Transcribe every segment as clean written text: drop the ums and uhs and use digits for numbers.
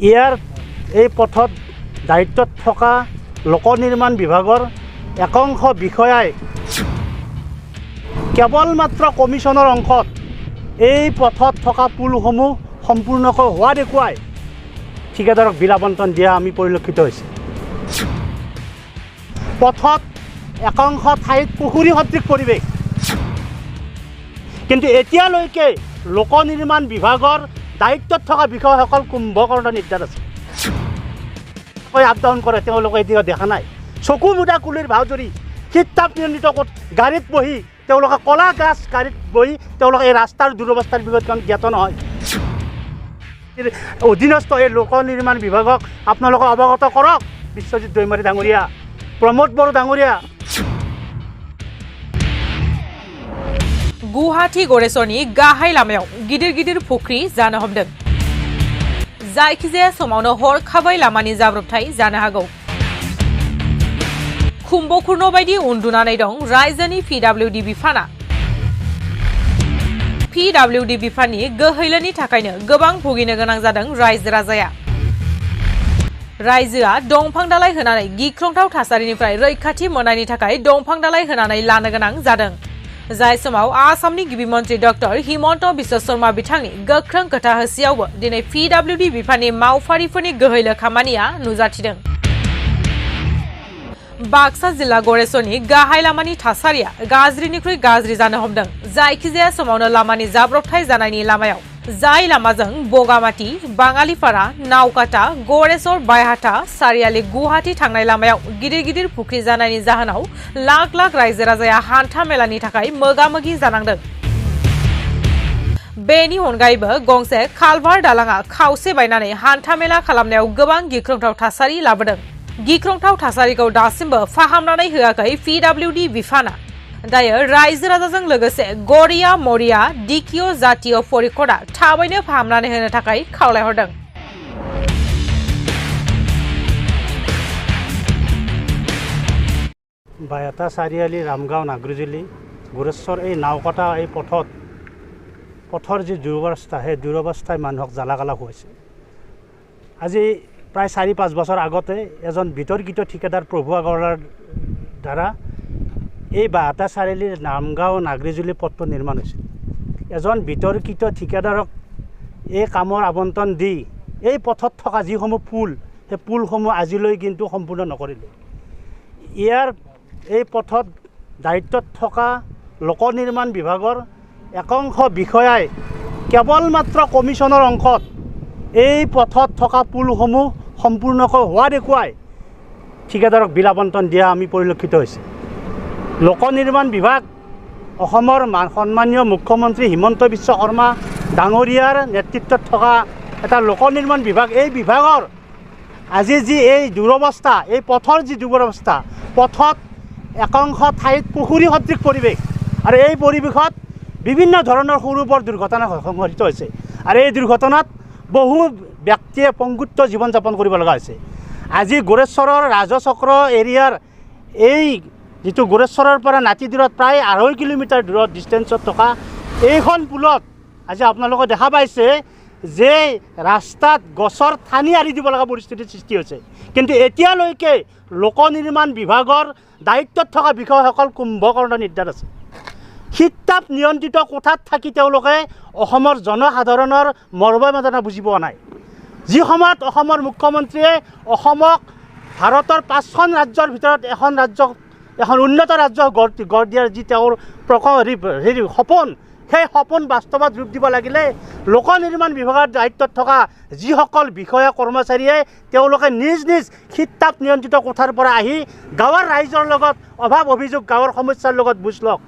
ইয়াৰ এই পথত দায়িত্বত থকা লোক নিৰ্মাণ বিভাগৰ একাংশ বিষয়াই কেৱল মাত্ৰ কমিশ্যনৰ অংশত এই পথত থকা পুলসমূহ সম্পূৰ্ণকৈ হোৱা দেখুৱাই ঠিকাদাৰক বিল আবণ্টন দিয়া আমি পৰিলক্ষিত হৈছে। পথত একাংশ ঠাইত পুখুৰী সদৃশ পৰিৱেশ, কিন্তু এতিয়ালৈকে লোক নিৰ্মাণ বিভাগৰ দায়িত্বত থকা বিষয়াসকল কুম্ভকৰ্ণ নিৰ্যাত আছে। আপ ডাউন কৰে, তেওঁলোকে এতিয়া দেখা নাই। চকু মুদা কুলিৰ ভাও জৰি শীত-তাপ নিয়ন্ত্ৰিত গাড়ীত বহি তেওঁলোকে কলা গাছ গাড়ীত বহি তেওঁলোকে এই ৰাস্তাৰ দুৰৱস্থাৰ বিষয়ে জ্ঞাত নহয়। অধীনস্থ এই লোক নিৰ্মাণ বিভাগক আপোনালোকে অৱগত কৰক। বিশ্বজিৎ দৈমাৰী ডাঙৰীয়া, প্ৰমোদ বড়ো ডাঙৰীয়া। गुवाहाटी गरेसरनि गाहाय लामायाव गिदिर गिदिर फुख्रि जानो हमदों। जायखिजाया समावनो हरखाबै लामानि जाब्रबथाय जानो हागौ। कुम्भकर्ण बायदि उन्दुनानै दं रायजोनि PWD बिफाना। PWD बिफाननि गोहैलोनि थाखायनो गोबां भुगिनो गोनां जादों रायजो राजाया। रायजोआ दंफां दालाय होनानै गिख्रंथाव थासारिनिफ्राय रैखाथि मोननायनि थाखाय दंफां दालाय होनानै लानो गोनां जादों। जाय समाव आसामनि गिबि मन्त्रि डक्टर हिमन्त बिश्व शर्मा बिथांनि गोख्रों खोथा होसेयावबो दिनै PWD बिफाननि मावफारिफोरनि गोहैलो खामानिया नुजाथिदों। बाक्सा जिल्ला गरेसरनि गाहाय लामानि थासारिया गाज्रिनिख्रुइ गाज्रि जानो हमदों। जायखिजाया समावनो लामानि जाब्रबथाय जानायनि लामायाव जाय लामाजों बगामाटी, बाङालिपारा, नावकाटा, गरेसर, बायहाटा, सारियाली, गुवाहाटी थांनाय लामायाव गिदिर गिदिर फुख्रि जानायनि जाहोनाव लाख लाख रायजो राजाया हान्था मेलानि थाखाय मोगा-मोगि जानांदों। बेनि अनगायैबो गंसे कालभार दालाङा खावसे बायनानै हान्था मेला खालामनायाव गोबां गिख्रंथाव थासारि लाबोदों। गिख्रंथाव थासारिखौ दासिमबो फाहामनानै होआखै PWD बिफाना। दायो रायजो राजाजों लोगोसे गरिया मरिया DKO जातीय परिषदआ थाबैनो फाहामनानै होनो थाखाय खावलायहरदों। बायहाटा, চাৰিআলি, ৰামগাঁও, নাগৰিজুলি, গোৰেশ্বৰ এই নাওকটা এই পথৰ যি দুৰৱস্থা, সেই দুৰৱস্থাই মানুহক জ্বালাকালা হৈছে। আজি প্ৰায় 4-5 বছৰ আগতে এজন বিতৰ্কিত ঠিকাদাৰ প্ৰভু আগৰৱালাৰ দ্বাৰা এই বায়হাটা, চাৰিআলিৰ নামগাঁও, নাগৰিজুলি পথটো নিৰ্মাণ হৈছিল। এজন বিতৰ্কিত ঠিকাদাৰক এই কামৰ আবণ্টন দি এই পথত থকা যিসমূহ পুল, সেই পুলসমূহ আজিলৈ কিন্তু সম্পূৰ্ণ নকৰিলে। ইয়াৰ এই পথত দায়িত্বত থকা লোক নিৰ্মাণ বিভাগৰ একাংশ বিষয়াই কেৱল মাত্ৰ কমিশ্যনৰ অংশত এই পথত থকা পুলসমূহ সম্পূৰ্ণকৈ হোৱা দেখুৱাই ঠিকাদাৰক বিল আবণ্টন দিয়া আমি পৰিলক্ষিত হৈছে। লোক নিৰ্মাণ বিভাগ অসমৰ সন্মানীয় মুখ্যমন্ত্ৰী হিমন্ত বিশ্ব শৰ্মা ডাঙৰীয়াৰ নেতৃত্বত থকা এটা লোক নিৰ্মাণ বিভাগ। এই বিভাগৰ আজি যি এই দুৰৱস্থা, এই পথৰ যি দুৰৱস্থা, পথত একাংশ ঠাইত পুখুৰী সদৃশ পৰিৱেশ, আৰু এই পৰিৱেশত বিভিন্ন ধৰণৰ সৰু বৰ দুৰ্ঘটনা সংঘটিত হৈছে। আৰু এই দুৰ্ঘটনাত বহু ব্যক্তিয়ে পংগুত্ব জীৱন যাপন কৰিব লগা হৈছে। আজি গোৰেশ্বৰৰ ৰাজচক্ৰ এৰিয়াৰ এই যিটো গোৰেশ্বৰৰ পৰা নাতি দূৰত প্ৰায় 2.5 কিলোমিটাৰ দূৰত ডিষ্টেঞ্চত থকা এইখন পুলত আজি আপোনালোকে দেখা পাইছে যে ৰাস্তাত গছৰ ঠানি আৰি দিব লগা পৰিস্থিতিৰ সৃষ্টি হৈছে। কিন্তু এতিয়ালৈকে লোক নিৰ্মাণ বিভাগৰ দায়িত্বত থকা বিষয়াসকল কুম্ভকৰ্ণ নিৰ্যাত আছে। শীত-তাপ নিয়ন্ত্ৰিত কোঠাত থাকি তেওঁলোকে অসমৰ জনসাধাৰণৰ মৰ্মবেদনা বুজি পোৱা নাই। যি সময়ত অসমৰ মুখ্যমন্ত্ৰীয়ে অসমক ভাৰতৰ 5খন ৰাজ্যৰ ভিতৰত এখন উন্নত ৰাজ্য গঢ় দিয়াৰ যি তেওঁৰ সপোন, সেই সপোন বাস্তৱত ৰূপ দিব লাগিলে লোক নিৰ্মাণ বিভাগৰ দায়িত্বত থকা যিসকল বিষয়া কৰ্মচাৰীয়ে তেওঁলোকে নিজ নিজ শীত-তাপ নিয়ন্ত্ৰিত কোঠাৰ পৰা আহি গাঁৱৰ ৰাইজৰ লগত অভাৱ অভিযোগ, গাঁৱৰ সমস্যাৰ লগত বুজ লওক।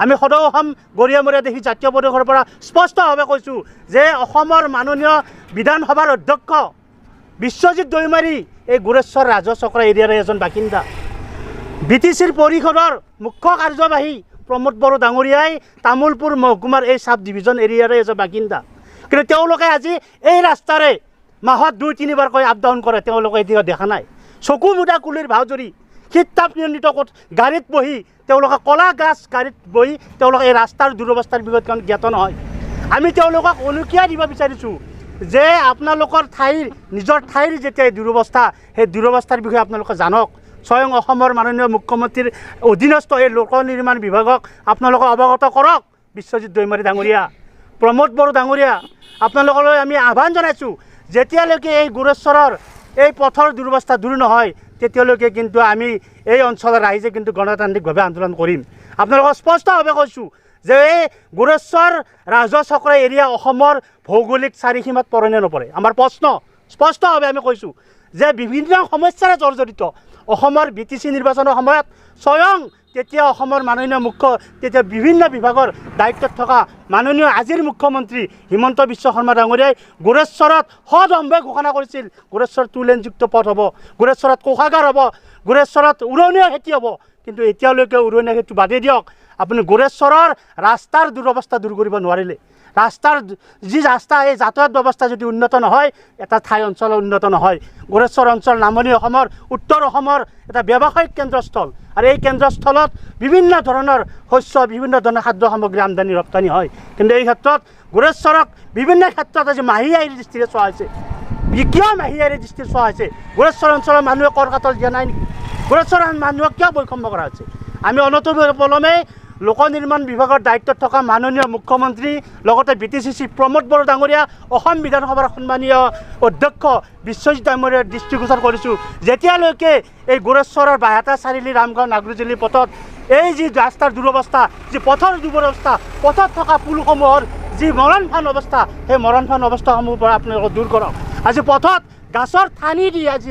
আমি সদৌ অসম গৰিয়া মৰিয়া দেখি জাতীয় পৰিষদৰ পৰা স্পষ্টভাৱে কৈছোঁ যে অসমৰ মাননীয় বিধানসভাৰ অধ্যক্ষ বিশ্বজিৎ দৈমাৰী এই গোৰেশ্বৰ ৰাজচক্ৰ এৰিয়াৰ এজন বাসিন্দা। BTCৰ পৰিষদৰ মুখ্য কাৰ্যবাহী প্ৰমোদ বড়ো ডাঙৰীয়াই তামোলপুৰ মহকুমাৰ এই চাব ডিভিজন এৰিয়াৰে এজন বাসিন্দা। কিন্তু তেওঁলোকে আজি এই ৰাস্তাৰে মাহত 2-3 বাৰকৈ আপ ডাউন কৰে, তেওঁলোকে এতিয়া দেখা নাই। চকু মুদা কুলিৰ ভাও জৰি শীত-তাপ নিয়ন্ত্ৰিত গাড়ীত বহি তেওঁলোকে কলা গাছ গাড়ীত বহি তেওঁলোকে এই ৰাস্তাৰ দুৰৱস্থাৰ বিষয়ে জ্ঞাত নহয়। আমি তেওঁলোকক অনুকিয়াই দিব বিচাৰিছোঁ যে আপোনালোকৰ নিজৰ ঠাইৰ যেতিয়া এই দুৰৱস্থা সেই দুৰৱস্থাৰ বিষয়ে আপোনালোকে জানক স্বয়ং অসমৰ মাননীয় মুখ্যমন্ত্ৰীৰ অধীনস্থ এই লোক নিৰ্মাণ বিভাগক আপোনালোকে অৱগত কৰক বিশ্বজিৎ দৈমাৰী ডাঙৰীয়া প্ৰমোদ বড়ো ডাঙৰীয়া আপোনালোকলৈ আমি আহ্বান জনাইছোঁ যেতিয়ালৈকে এই গোৰেশ্বৰৰ এই পথৰ দুৰৱস্থা দূৰ নহয় তেতিয়ালৈকে কিন্তু আমি এই অঞ্চলৰ ৰাইজে কিন্তু গণতান্ত্ৰিকভাৱে আন্দোলন কৰিম আপোনালোকক স্পষ্টভাৱে কৈছোঁ যে এই গোৰেশ্বৰ ৰাজহ চক্ৰ এৰিয়া অসমৰ ভৌগোলিক চাৰিসীমাত পৰে নে নপৰে আমাৰ প্ৰশ্ন স্পষ্টভাৱে আমি কৈছোঁ যে বিভিন্ন সমস্যাৰে জৰ্জৰিত অসমৰ BTC নিৰ্বাচনৰ সময়ত স্বয়ং তেতিয়া অসমৰ মাননীয় তেতিয়া বিভিন্ন বিভাগৰ দায়িত্বত থকা মাননীয় আজিৰ মুখ্যমন্ত্ৰী হিমন্ত বিশ্ব শৰ্মা ডাঙৰীয়াই গোৰেশ্বৰত সদম্ভে ঘোষণা কৰিছিল গোৰেশ্বৰ 2 লেনযুক্ত পথ হ'ব গোৰেশ্বৰত কোষাগাৰ হ'ব গোৰেশ্বৰত উৰণীয়া খেতি হ'ব কিন্তু এতিয়ালৈকে উৰণীয়া খেতি বাদেই দিয়ক আপুনি গোৰেশ্বৰৰ ৰাস্তাৰ দুৰৱস্থা দূৰ কৰিব নোৱাৰিলে ৰাস্তাৰ যি ৰাস্তা এই যাতায়াত ব্যৱস্থা যদি উন্নত নহয় এটা ঠাই অঞ্চল উন্নত নহয় গোৰেশ্বৰ অঞ্চল নামনি অসমৰ উত্তৰ অসমৰ এটা ব্যৱসায়িক কেন্দ্ৰস্থল আৰু এই কেন্দ্ৰস্থলত বিভিন্ন ধৰণৰ শস্য বিভিন্ন ধৰণৰ খাদ্য সামগ্ৰী আমদানি ৰপ্তানি হয় কিন্তু এই ক্ষেত্ৰত গোৰেশ্বৰক বিভিন্ন ক্ষেত্ৰত আজি মাহিয়াইৰ দৃষ্টিৰে চোৱা হৈছে কিয় মাহিয়াইৰ দৃষ্টিৰে চোৱা হৈছে গোৰেশ্বৰ অঞ্চলৰ মানুহে কৰ কাটল দিয়া নাই নেকি গোৰেশ্বৰৰ মানুহক কিয় বৈষম্য কৰা হৈছে আমি অনতিপলমে লোক নিৰ্মাণ বিভাগৰ দায়িত্বত থকা মাননীয় মুখ্যমন্ত্ৰী লগতে BTC চিফ প্ৰমোদ বড়ো ডাঙৰীয়া অসম বিধানসভাৰ সন্মানীয় অধ্যক্ষ বিশ্বজিৎ ডাঙৰীয়াৰ দৃষ্টিগোচৰ কৰিছোঁ যেতিয়ালৈকে এই গোৰেশ্বৰৰ বাইহাটা চাৰিআলি ৰামগাঁও নাগৰুজুলি পথত এই যি ৰাস্তাৰ দুৰৱস্থা যি পথৰ দুৰৱস্থা পথত থকা পুলসমূহৰ যি মৰণফান অৱস্থা সেই মৰণফান অৱস্থাসমূহৰ পৰা আপোনালোকে দূৰ কৰক আজি পথত গাছৰ ঠানি দি আজি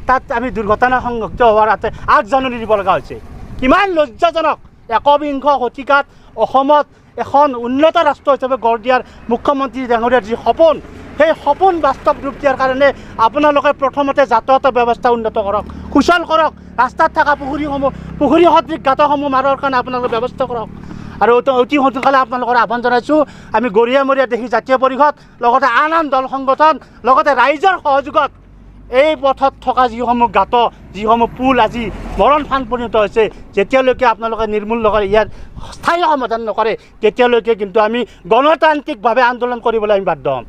তাত আমি দুৰ্ঘটনা সংঘটিত হোৱাৰ আগজাননী দিব লগা হৈছে কিমান লজ্জাজনক একবিংশ শতিকাত অসমত এখন উন্নত ৰাষ্ট্ৰ হিচাপে গঢ় দিয়াৰ মুখ্যমন্ত্ৰী ডাঙৰীয়াৰ যি সপোন সেই সপোন বাস্তৱ ৰূপ দিয়াৰ কাৰণে আপোনালোকে প্ৰথমতে যাতায়াতৰ ব্যৱস্থা উন্নত কৰক সুচল কৰক ৰাস্তাত থকা পুখুৰী সদৃশ গাঁতসমূহ মাৰাৰ কাৰণে আপোনালোকে ব্যৱস্থা কৰক আৰু অতি সোনকালে আপোনালোকৰ আহ্বান জনাইছোঁ আমি গৰিয়ামৰীয়া দেখি জাতীয় পৰিষদ লগতে আন দল সংগঠন লগতে ৰাইজৰ সহযোগত এই পথত থকা যিসমূহ গাঁত যিসমূহ পুল আজি মৰণফান পৰিণত হৈছে যেতিয়ালৈকে আপোনালোকে নিৰ্মূল নকৰে ইয়াৰ স্থায়ী সমাধান নকৰে তেতিয়ালৈকে কিন্তু আমি গণতান্ত্ৰিকভাৱে আন্দোলন কৰিবলৈ আমি বাধ্য হ'ম